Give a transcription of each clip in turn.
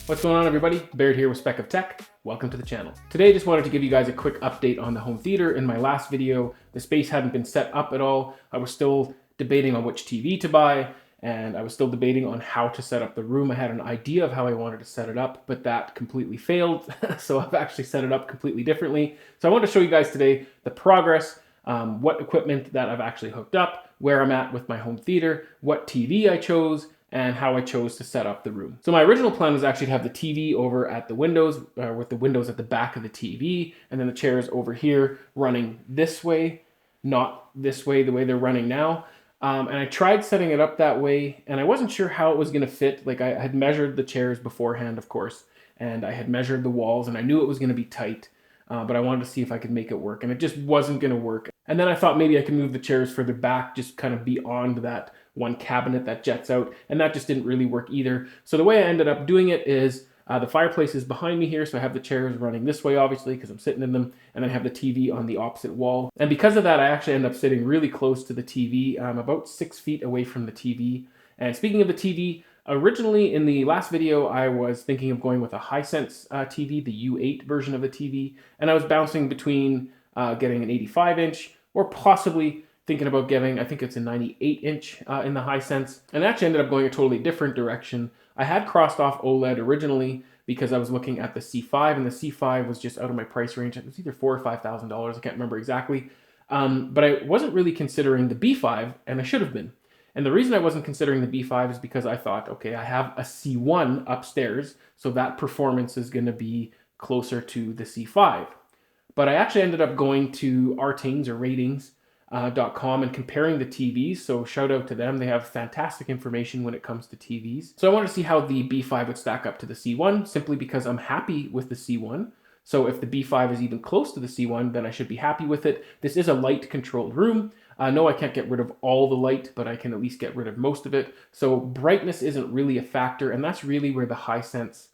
What's going on, everybody? Baird here with Spec of Tech. Welcome to the channel. Today I just wanted to give you guys a quick update on the home theater. In my last video, the space hadn't been set up at all. I was still debating on which TV to buy, and I was still debating on how to set up the room. I had an idea of how I wanted to set it up, but that completely failed. So I've actually set it up completely differently. So I wanted to show you guys today the progress, what equipment that I've actually hooked up, where I'm at with my home theater, what TV I chose, and how I chose to set up the room. So my original plan was actually to have the TV over at the windows, with the windows at the back of the TV, and then the chairs over here running this way, not this way, the way they're running now. And I tried setting it up that way, and I wasn't sure how it was gonna fit. Like, I had measured the chairs beforehand, of course, and I had measured the walls, and I knew it was gonna be tight, but I wanted to see if I could make it work, and it just wasn't gonna work. And then I thought maybe I could move the chairs further back, just kind of beyond that one cabinet that jets out, and that just didn't really work either. So the way I ended up doing it is the fireplace is behind me here, so I have the chairs running this way, obviously, because I'm sitting in them, and then I have the TV on the opposite wall. And because of that, I actually end up sitting really close to the TV. I'm about 6 feet away from the TV. And speaking of the TV, originally in the last video, I was thinking of going with a Hisense TV, the U8 version of the TV, and I was bouncing between getting an 85-inch or possibly thinking about getting, I think it's a 98-inch in the Hisense, and I actually ended up going a totally different direction. I had crossed off OLED originally because I was looking at the C5, and the C5 was just out of my price range. It was either $4,000 or $5,000, I can't remember exactly. But I wasn't really considering the B5, and I should have been. And the reason I wasn't considering the B5 is because I thought, okay, I have a C1 upstairs, so that performance is gonna be closer to the C5. But I actually ended up going to Ratings or ratings.com and comparing the TVs, so shout out to them. They have fantastic information when it comes to TVs. So I wanted to see how the B5 would stack up to the C1, simply because I'm happy with the C1. So if the B5 is even close to the C1, then I should be happy with it. This is a light controlled room. No, I can't get rid of all the light, but I can at least get rid of most of it. So brightness isn't really a factor, and that's really where the Hisense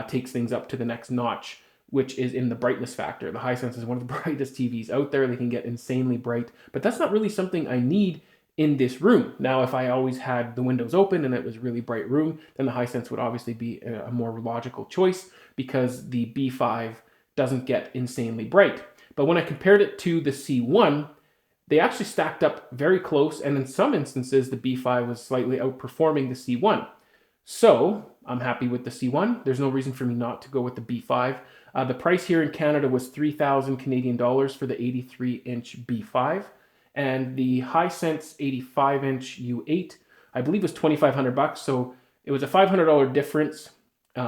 takes things up to the next notch, which is in the brightness factor. The Hisense is one of the brightest TVs out there. They can get insanely bright, but that's not really something I need in this room. Now, if I always had the windows open and it was a really bright room, then the Hisense would obviously be a more logical choice because the B5 doesn't get insanely bright. But when I compared it to the C1, they actually stacked up very close, and in some instances, the B5 was slightly outperforming the C1. So I'm happy with the C1. There's no reason for me not to go with the B5. The price here in Canada was 3,000 Canadian dollars for the 83-inch B5, and the Hisense 85-inch U8, I believe, was 2,500 bucks. So it was a $500 difference, but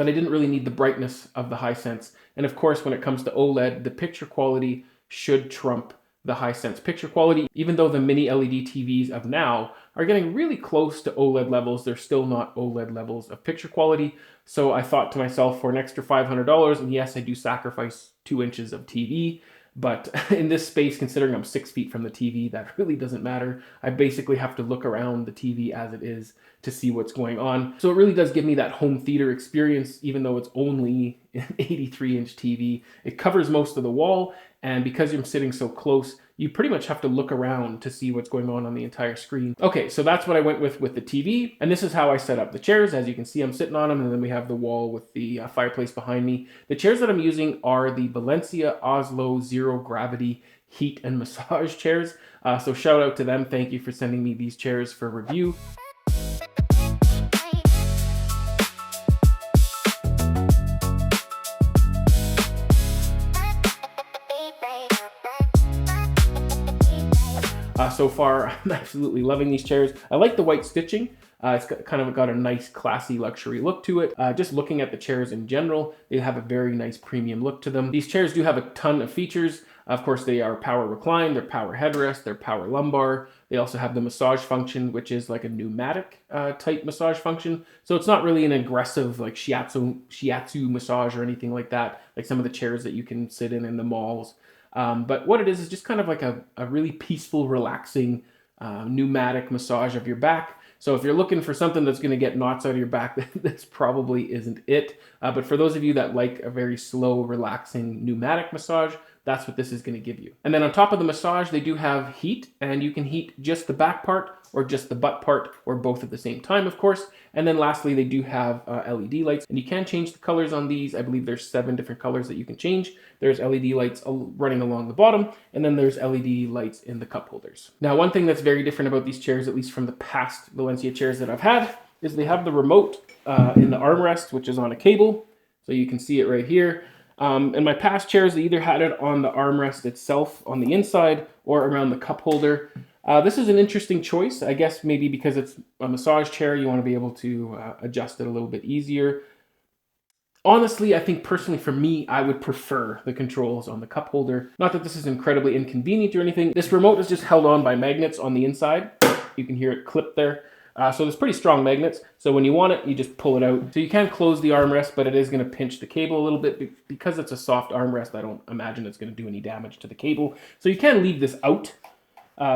I didn't really need the brightness of the Hisense. And of course, when it comes to OLED, the picture quality should trump the Hisense picture quality. Even though the mini LED TVs of now are getting really close to OLED levels, they're still not OLED levels of picture quality. So I thought to myself, for an extra $500, and yes, I do sacrifice 2 inches of TV, but in this space, considering I'm 6 feet from the TV, that really doesn't matter. I basically have to look around the TV as it is to see what's going on. So it really does give me that home theater experience, even though it's only an 83-inch TV. It covers most of the wall, and because I'm sitting so close, you pretty much have to look around to see what's going on the entire screen. Okay, so that's what I went with the TV, and this is how I set up the chairs. As you can see, I'm sitting on them, and then we have the wall with the fireplace behind me. The chairs that I'm using are the Valencia Oslo Zero Gravity Heat and Massage chairs. So shout out to them. Thank you for sending me these chairs for review. So far, I'm absolutely loving these chairs. I like the white stitching. It's kind of got a nice, classy, luxury look to it. Just looking at the chairs in general, they have a very nice premium look to them. These chairs do have a ton of features. Of course, they are power recline, they're power headrest, they're power lumbar. They also have the massage function, which is like a pneumatic type massage function. So it's not really an aggressive like shiatsu massage or anything like that, like some of the chairs that you can sit in the malls. But what it is just kind of like a really peaceful, relaxing pneumatic massage of your back. So if you're looking for something that's going to get knots out of your back, this probably isn't it. But for those of you that like a very slow, relaxing pneumatic massage, that's what this is going to give you. And then on top of the massage, they do have heat, and you can heat just the back part or just the butt part, or both at the same time, of course. And then lastly, they do have LED lights, and you can change the colors on these. I believe there's 7 different colors that you can change. There's LED lights running along the bottom, and then there's LED lights in the cup holders. Now, one thing that's very different about these chairs, at least from the past Valencia chairs that I've had, is they have the remote in the armrest, which is on a cable. So you can see it right here. In my past chairs, they either had it on the armrest itself on the inside or around the cup holder. This is an interesting choice. I guess maybe because it's a massage chair, you want to be able to adjust it a little bit easier. Honestly, I think personally for me, I would prefer the controls on the cup holder. Not that this is incredibly inconvenient or anything. This remote is just held on by magnets on the inside. You can hear it clip there. So there's pretty strong magnets. So when you want it, you just pull it out. So you can close the armrest, but it is going to pinch the cable a little bit. Because it's a soft armrest, I don't imagine it's going to do any damage to the cable. So you can leave this out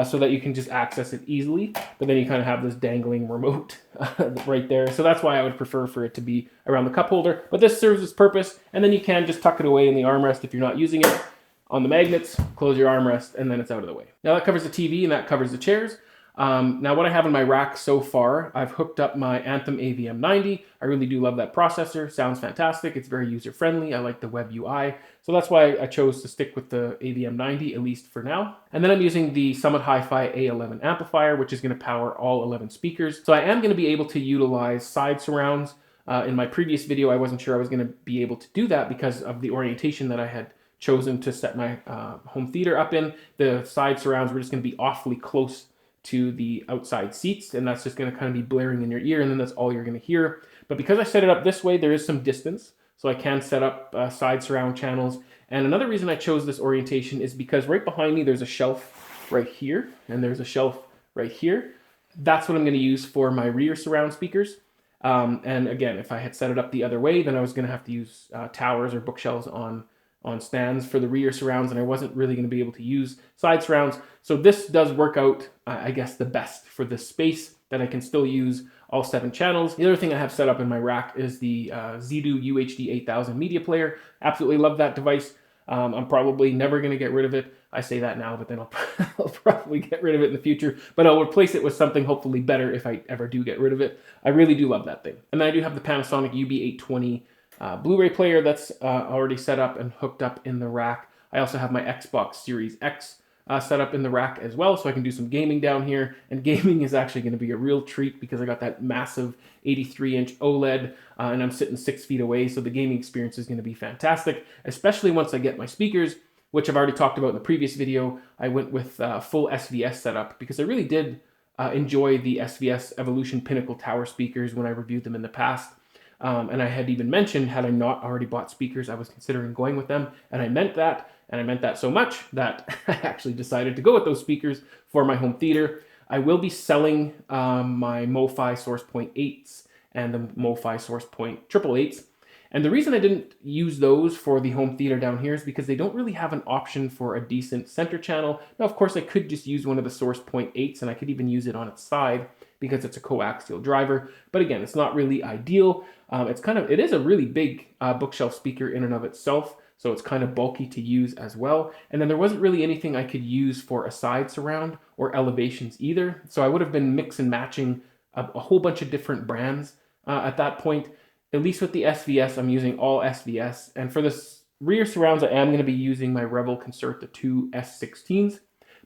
so that you can just access it easily. But then you kind of have this dangling remote right there. So that's why I would prefer for it to be around the cup holder. But this serves its purpose. And then you can just tuck it away in the armrest if you're not using it. On the magnets, close your armrest, and then it's out of the way. Now that covers the TV and that covers the chairs. Now what I have in my rack so far, I've hooked up my Anthem AVM90. I really do love that processor. Sounds fantastic. It's very user-friendly. I like the web UI. So that's why I chose to stick with the AVM90, at least for now. And then I'm using the Summit Hi-Fi A11 amplifier, which is going to power all 11 speakers. So I am going to be able to utilize side surrounds. In my previous video, I wasn't sure I was going to be able to do that because of the orientation that I had chosen to set my home theater up in. The side surrounds were just going to be awfully close to the outside seats, and that's just going to kind of be blaring in your ear, and then that's all you're going to hear. But because I set it up this way, there is some distance, so I can set up side surround channels. And another reason I chose this orientation is because right behind me there's a shelf right here, and there's a shelf right here. That's what I'm going to use for my rear surround speakers. And again, if I had set it up the other way, then I was going to have to use towers or bookshelves on stands for the rear surrounds, and I wasn't really going to be able to use side surrounds. So this does work out, I guess, the best for this space, that I can still use all 7 channels. The other thing I have set up in my rack is the Zedo UHD 8000 media player. Absolutely love that device. I'm probably never going to get rid of it. I say that now, but then I'll probably get rid of it in the future. But I'll replace it with something hopefully better if I ever do get rid of it. I really do love that thing. And then I do have the Panasonic UB820 Blu-ray player that's already set up and hooked up in the rack. I also have my Xbox Series X set up in the rack as well, so I can do some gaming down here. And gaming is actually going to be a real treat because I got that massive 83-inch OLED and I'm sitting 6 feet away, so the gaming experience is going to be fantastic, especially once I get my speakers, which I've already talked about in the previous video. I went with full SVS setup because I really did enjoy the SVS Evolution Pinnacle Tower speakers when I reviewed them in the past. And I had even mentioned, had I not already bought speakers, I was considering going with them. And I meant that. And I meant that so much that I actually decided to go with those speakers for my home theater. I will be selling my Movavi Source Point 8s and the Movavi Source Point 888s. And the reason I didn't use those for the home theater down here is because they don't really have an option for a decent center channel. Now, of course, I could just use one of the Source Point 8s, and I could even use it on its side because it's a coaxial driver. But again, it's not really ideal. It is a really big bookshelf speaker in and of itself, so it's kind of bulky to use as well. And then there wasn't really anything I could use for a side surround or elevations either. So I would have been mix and matching a whole bunch of different brands at that point. At least with the SVS, I'm using all SVS. And for the rear surrounds, I am going to be using my Rebel Concerta 2 S16s.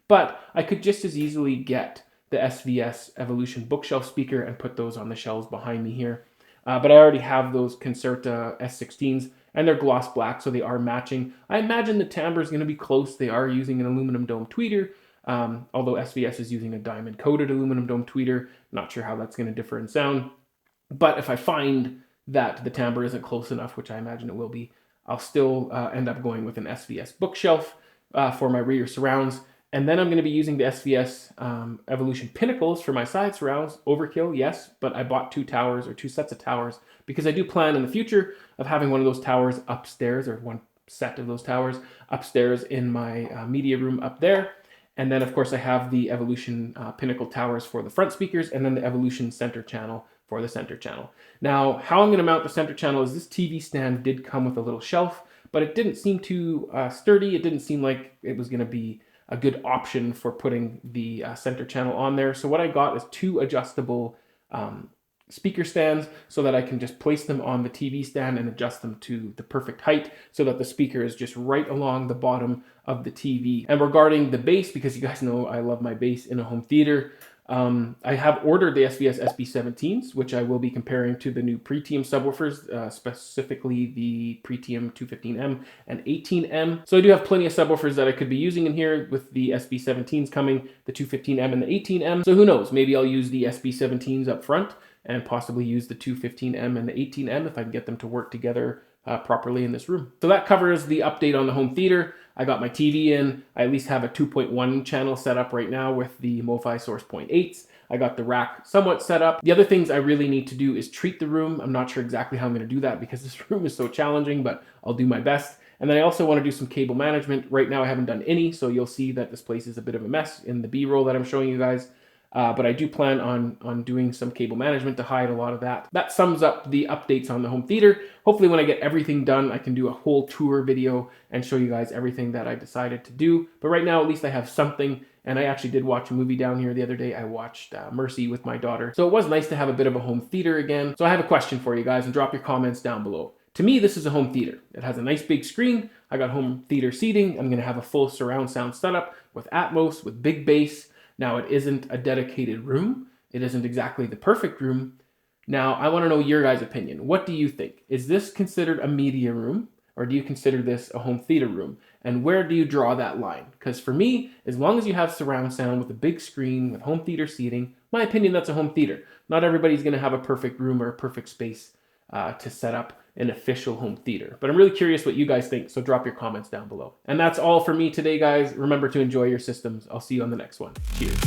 But I could just as easily get the SVS Evolution bookshelf speaker and put those on the shelves behind me here. But I already have those Concerta S16s, and they're gloss black, so they are matching. I imagine the timbre is going to be close. They are using an aluminum dome tweeter, although SVS is using a diamond-coated aluminum dome tweeter. Not sure how that's going to differ in sound. But if I find that the timbre isn't close enough, which I imagine it will be, I'll still end up going with an SVS bookshelf for my rear surrounds. And then I'm going to be using the SVS Evolution Pinnacles for my side surrounds. Overkill, yes, but I bought 2 towers or 2 sets of towers because I do plan in the future of having one of those towers upstairs, or one set of those towers upstairs in my media room up there. And then, of course, I have the Evolution Pinnacle towers for the front speakers, and then the Evolution center channel for the center channel. Now, how I'm going to mount the center channel is this TV stand did come with a little shelf, but it didn't seem too sturdy. It didn't seem like it was going to be a good option for putting the center channel on there. So what I got is 2 adjustable speaker stands so that I can just place them on the TV stand and adjust them to the perfect height so that the speaker is just right along the bottom of the TV. And regarding the bass, because you guys know I love my bass in a home theater, I have ordered the SVS SB17s, which I will be comparing to the new Pretium subwoofers, specifically the Pretium 215M and 18M. So I do have plenty of subwoofers that I could be using in here with the SB17s coming, the 215M and the 18M. So who knows, maybe I'll use the SB17s up front and possibly use the 215M and the 18M if I can get them to work together properly in this room. So that covers the update on the home theater. I got my TV in. I at least have a 2.1 channel set up right now with the Movavi Source 0.8s. I got the rack somewhat set up. The other things I really need to do is treat the room. I'm not sure exactly how I'm going to do that because this room is so challenging, but I'll do my best. And then I also want to do some cable management. Right now I haven't done any, so you'll see that this place is a bit of a mess in the B-roll that I'm showing you guys. But I do plan on doing some cable management to hide a lot of that. That sums up the updates on the home theater. Hopefully when I get everything done, I can do a whole tour video and show you guys everything that I decided to do. But right now, at least I have something. And I actually did watch a movie down here the other day. I watched Mercy with my daughter. So it was nice to have a bit of a home theater again. So I have a question for you guys, and drop your comments down below. To me, this is a home theater. It has a nice big screen. I got home theater seating. I'm gonna have a full surround sound setup with Atmos, with big bass. Now, it isn't a dedicated room. It isn't exactly the perfect room. Now, I want to know your guys' opinion. What do you think? Is this considered a media room, or do you consider this a home theater room? And where do you draw that line? Because for me, as long as you have surround sound with a big screen, with home theater seating, my opinion, that's a home theater. Not everybody's going to have a perfect room or a perfect space to set up an official home theater. But I'm really curious what you guys think, so drop your comments down below. And that's all for me today, guys. Remember to enjoy your systems. I'll see you on the next one. Cheers.